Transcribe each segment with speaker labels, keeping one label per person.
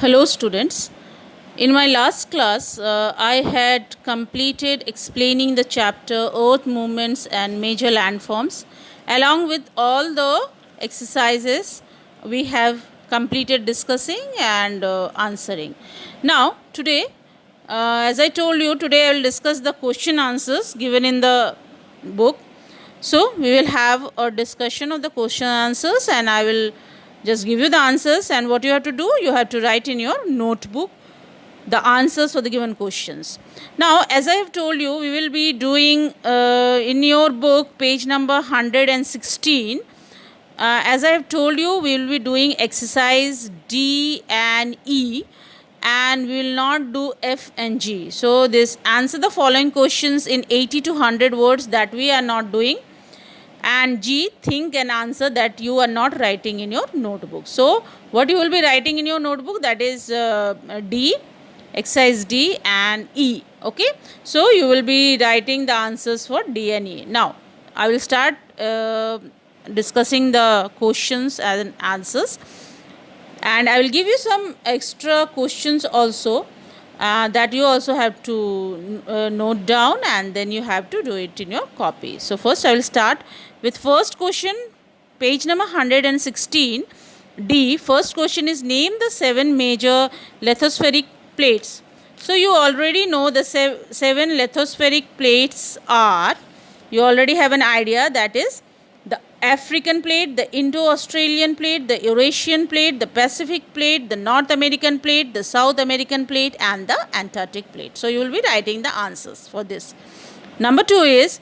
Speaker 1: Hello students. In my last class, I had completed explaining the chapter Earth Movements and Major Landforms. Along with all the exercises we have completed discussing and answering. Now, today, as I told you, today I will discuss the question answers given in the book. So, we will have a discussion of the question answers and I will just give you the answers, and what you have to do, you have to write in your notebook the answers for the given questions. Now, as I have told you, we will be doing in your book page number 116. As I have told you, we will be doing exercise D and E, and we will not do F and G. So, this answer the following questions in 80 to 100 words that we are not doing. And G, think an answer that you are not writing in your notebook. So, what you will be writing in your notebook, that is D, exercise D and E. Okay. So, you will be writing the answers for D and E. Now, I will start discussing the questions and answers. And I will give you some extra questions also that you also have to note down, and then you have to do it in your copy. So, first I will start with first question, page number 116, D. First question is, name the 7 major lithospheric plates. So, you already know the 7 lithospheric plates are, you already have an idea, that is the African plate, the Indo-Australian plate, the Eurasian plate, the Pacific plate, the North American plate, the South American plate and the Antarctic plate. So, you will be writing the answers for this. Number 2 is,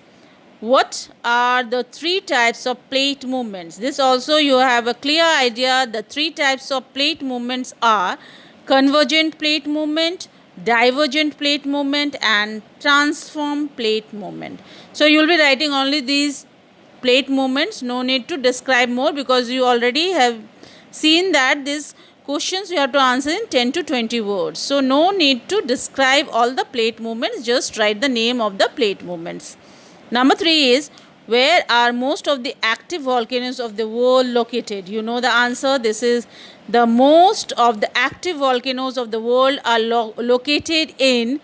Speaker 1: what are the 3 types of plate movements? This also you have a clear idea. The 3 types of plate movements are convergent plate movement, divergent plate movement and transform plate movement. So, you will be writing only these plate movements. No need to describe more, because you already have seen that these questions you have to answer in 10 to 20 words. So, no need to describe all the plate movements. Just write the name of the plate movements. Number 3 is, where are most of the active volcanoes of the world located? You know the answer. This is, the most of the active volcanoes of the world are located in,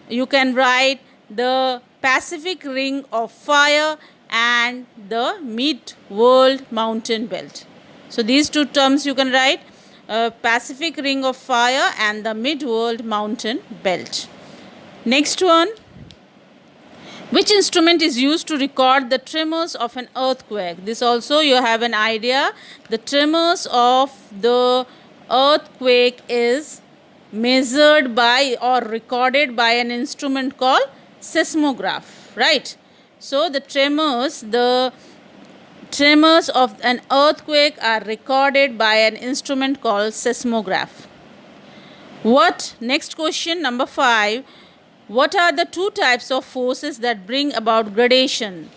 Speaker 1: you can write, the Pacific Ring of Fire and the Mid-World Mountain Belt. So, these 2 terms you can write, Pacific Ring of Fire and the Mid-World Mountain Belt. Next one, which instrument is used to record the tremors of an earthquake? This also you have an idea. The tremors of the earthquake is measured by or recorded by an instrument called seismograph, right? So, the tremors of an earthquake are recorded by an instrument called seismograph. What? Next question, number 5. What are the 2 types of forces that bring about gradation?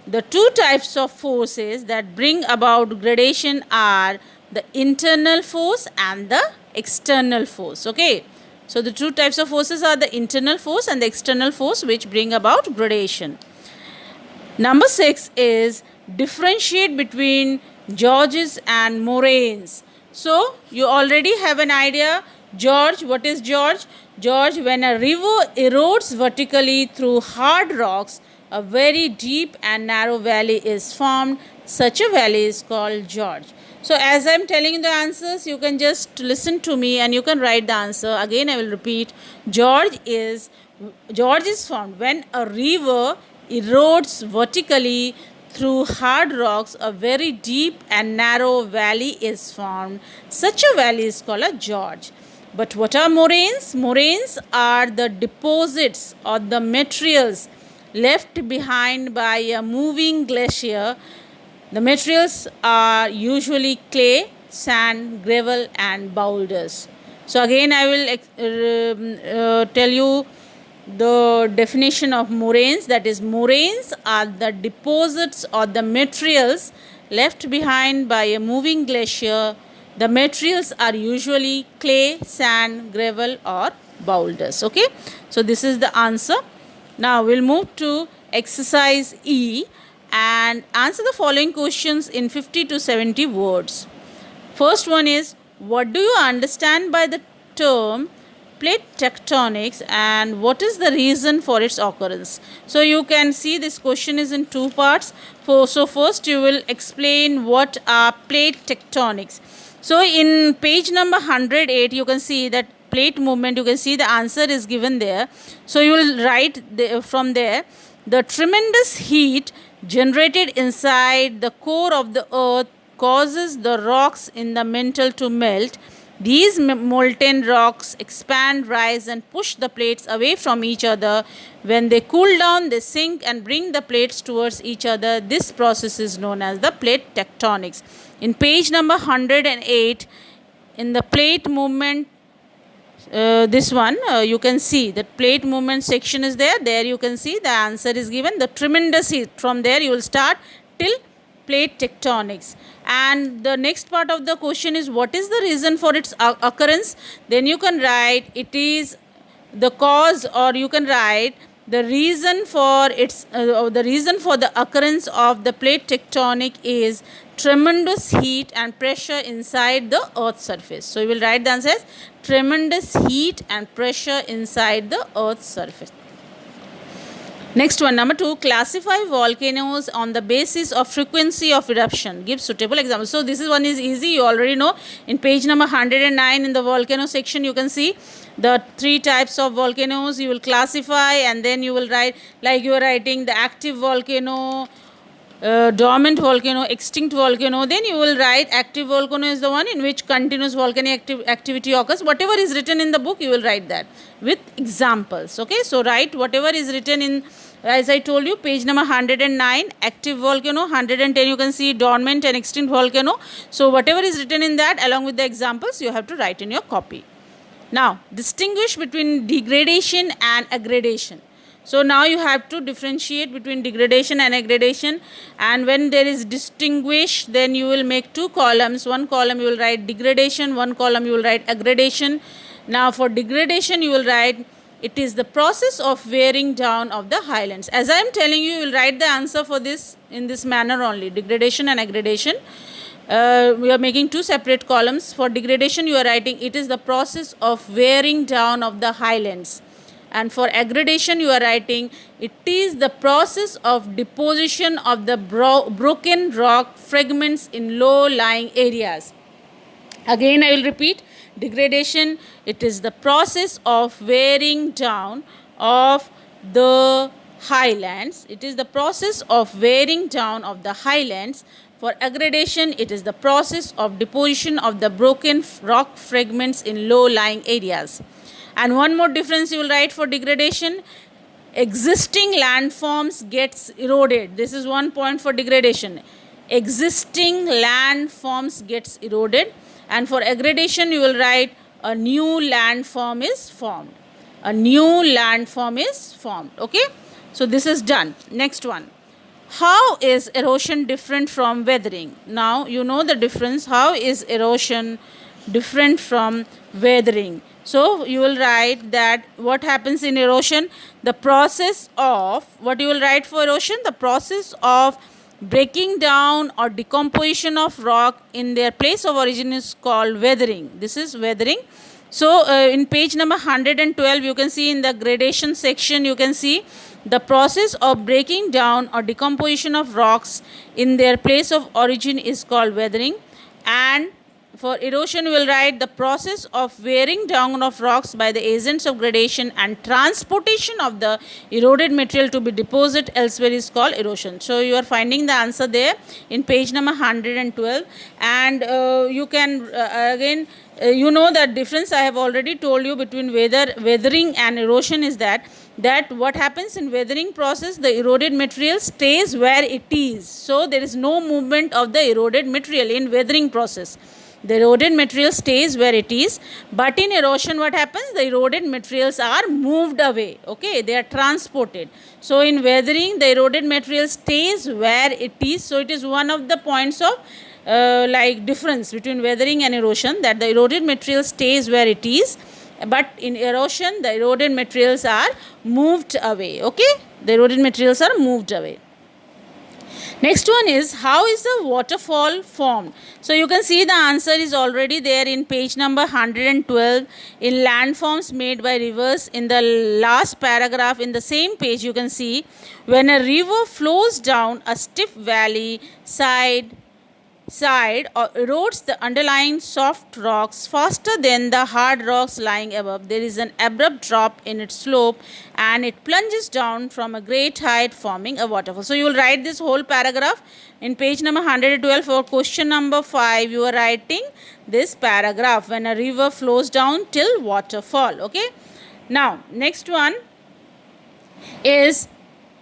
Speaker 1: The 2 types of forces that bring about gradation are the internal force and the external force. Okay. So, the 2 types of forces are the internal force and the external force which bring about gradation. Number 6 is, differentiate between gorges and moraines. So, you already have an idea. Gorge, what is gorge? Gorge, when a river erodes vertically through hard rocks, a very deep and narrow valley is formed. Such a valley is called gorge. So, as I am telling you the answers, you can just listen to me and you can write the answer. Again, I will repeat. Gorge is formed when a river erodes vertically through hard rocks. A very deep and narrow valley is formed. Such a valley is called a gorge. But what are moraines? Moraines are the deposits or the materials left behind by a moving glacier. The materials are usually clay, sand, gravel and boulders. So, again I will tell you the definition of moraines. That is, moraines are the deposits or the materials left behind by a moving glacier. The materials are usually clay, sand, gravel or boulders. Okay. So, this is the answer. Now, we will move to exercise E and answer the following questions in 50 to 70 words. First one is, what do you understand by the term plate tectonics and what is the reason for its occurrence? So you can see this question is in two parts. So first you will explain what are plate tectonics. So in page number 108 you can see that plate movement, you can see the answer is given there. So you will write from there, the tremendous heat generated inside the core of the earth causes the rocks in the mantle to melt. These molten rocks expand, rise and push the plates away from each other. When they cool down, they sink and bring the plates towards each other. This process is known as the plate tectonics. In page number 108, in the plate movement, this one, you can see that plate movement section is there. There you can see the answer is given. The tremendous heat. From there you will start till plate tectonics. And the next part of the question is what is the reason for its occurrence? Then you can write it is the cause, or you can write the reason for its the reason for the occurrence of the plate tectonic is tremendous heat and pressure inside the earth's surface. So you will write the answer as tremendous heat and pressure inside the earth's surface. Next one, number 2, classify volcanoes on the basis of frequency of eruption. Give suitable examples. So this one is easy, you already know. In page number 109 in the volcano section, you can see the 3 types of volcanoes you will classify, and then you will write, like you are writing the active volcano, dormant volcano, extinct volcano. Then you will write active volcano is the one in which continuous volcanic activity occurs. Whatever is written in the book, you will write that with examples. Okay, so write whatever is written in, as I told you, page number 109 active volcano, 110 you can see dormant and extinct volcano. So whatever is written in that along with the examples, you have to write in your copy. Now distinguish between degradation and aggradation. So now you have to differentiate between degradation and aggradation, and when there is distinguish, then you will make 2 columns. One column you will write degradation, one column you will write aggradation. Now for degradation you will write it is the process of wearing down of the highlands. As I am telling you, you will write the answer for this in this manner only, degradation and aggradation. We are making 2 separate columns. For degradation you are writing it is the process of wearing down of the highlands. And for aggradation you are writing it is the process of deposition of the broken rock fragments in low-lying areas. Again I will repeat, degradation, it is the process of wearing down of the highlands. It is the process of wearing down of the highlands. For aggradation, it is the process of deposition of the broken rock fragments in low-lying areas. And one more difference you will write for degradation, existing landforms gets eroded. This is one point for degradation. Existing landforms gets eroded. And for aggradation you will write a new landform is formed. A new landform is formed. Okay. So this is done. Next one. How is erosion different from weathering? Now you know the difference. How is erosion different from weathering? So you will write that what happens in erosion, the process of, what you will write for erosion, the process of breaking down or decomposition of rock in their place of origin is called weathering. This is weathering. So in page number 112 you can see in the gradation section, you can see the process of breaking down or decomposition of rocks in their place of origin is called weathering. And for erosion, we will write the process of wearing down of rocks by the agents of gradation and transportation of the eroded material to be deposited elsewhere is called erosion. So you are finding the answer there in page number 112. And you can again, you know that difference I have already told you between weathering and erosion is that what happens in weathering process, the eroded material stays where it is. So there is no movement of the eroded material in weathering process. The eroded material stays where it is, but in erosion what happens? The eroded materials are moved away. Okay, they are transported. So in weathering, the eroded material stays where it is. So it is one of the points of like difference between weathering and erosion, that the eroded material stays where it is, but in erosion the eroded materials are moved away. Okay, the eroded materials are moved away. Next one is, how is the waterfall formed? So you can see the answer is already there in page number 112 in landforms made by rivers. In the last paragraph in the same page, you can see, when a river flows down a stiff valley side or erodes the underlying soft rocks faster than the hard rocks lying above, there is an abrupt drop in its slope and it plunges down from a great height, forming a waterfall. So you will write this whole paragraph in page number 112. For question number 5, you are writing this paragraph, when a river flows down till waterfall. Okay. Now next one is,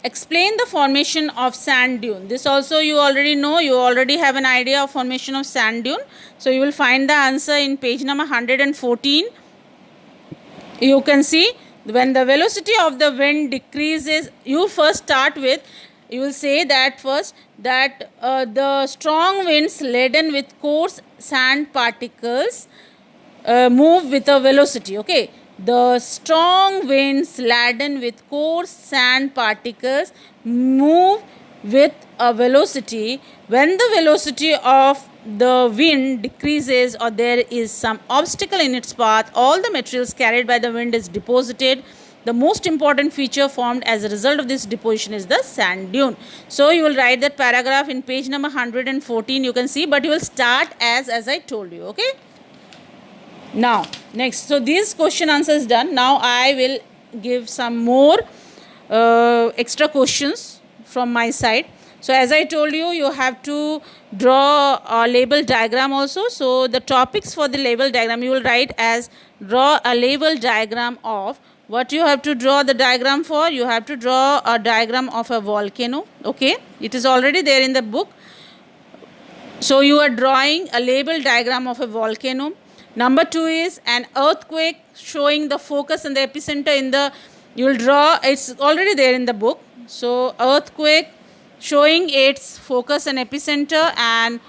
Speaker 1: explain the formation of sand dune. This also you already know, you already have an idea of formation of sand dune. So you will find the answer in page number 114. You can see, when the velocity of the wind decreases, you first start with, you will say that first, that the strong winds laden with coarse sand particles move with a velocity. Okay. The strong winds laden with coarse sand particles move with a velocity. When the velocity of the wind decreases or there is some obstacle in its path, all the materials carried by the wind is deposited. The most important feature formed as a result of this deposition is the sand dune. So you will write that paragraph in page number 114, you can see, but you will start as I told you. Okay. Now next, so this question answer is done. Now I will give some more extra questions from my side. So as I told you, you have to draw a label diagram also. So the topics for the label diagram, you will write as, draw a label diagram of, what you have to draw the diagram for, you have to draw a diagram of a volcano. Okay, it is already there in the book. So you are drawing a label diagram of a volcano. Number 2 is an earthquake, showing the focus and the epicenter in the, you will draw, it's already there in the book. So earthquake showing its focus and epicenter. And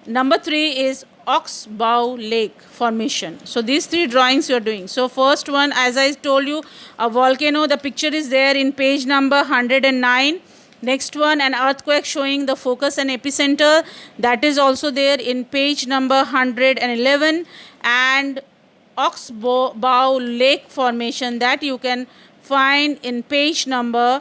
Speaker 1: number 3 is oxbow lake formation. So these 3 drawings you are doing. So first one, as I told you, a volcano, the picture is there in page number 109. Next one, an earthquake showing the focus and epicenter, that is also there in page number 111. And oxbow lake formation, that you can find in page number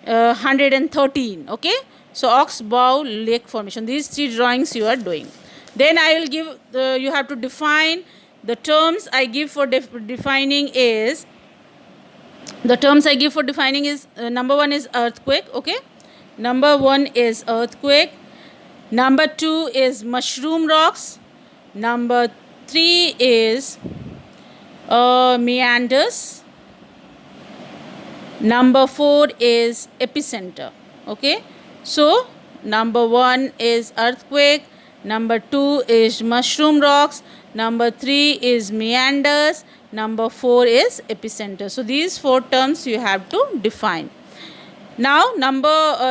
Speaker 1: 113. Okay. So oxbow lake formation, these 3 drawings you are doing. Then I will give, you have to define the terms I give for defining is, number 1 is earthquake. Okay. Number 1 is earthquake. Number 2 is mushroom rocks. Number 3 is meanders. Number 4 is epicenter. Okay. So number 1 is earthquake. Number 2 is mushroom rocks. Number 3 is meanders. Number 4 is epicenter. So these 4 terms you have to define. Now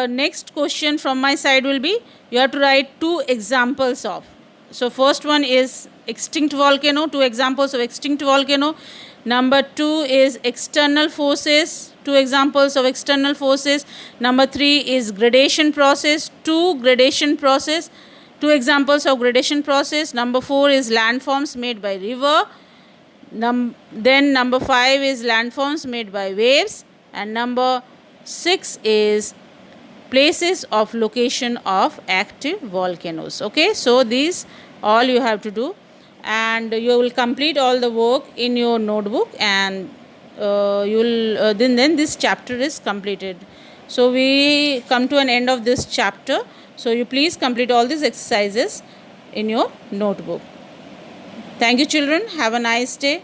Speaker 1: next question from my side will be, you have to write 2 examples of. So first one is extinct volcano, 2 examples of extinct volcano. Number 2 is external forces, 2 examples of external forces. Number 3 is gradation process, 2 examples of gradation process. Number 4 is landforms made by river. Then number 5 is landforms made by waves. And number 6 is places of location of active volcanoes. Okay, so these all you have to do, and you will complete all the work in your notebook, and you will then this chapter is completed. So we come to an end of this chapter. So you please complete all these exercises in your notebook. Thank you children. Have a nice day.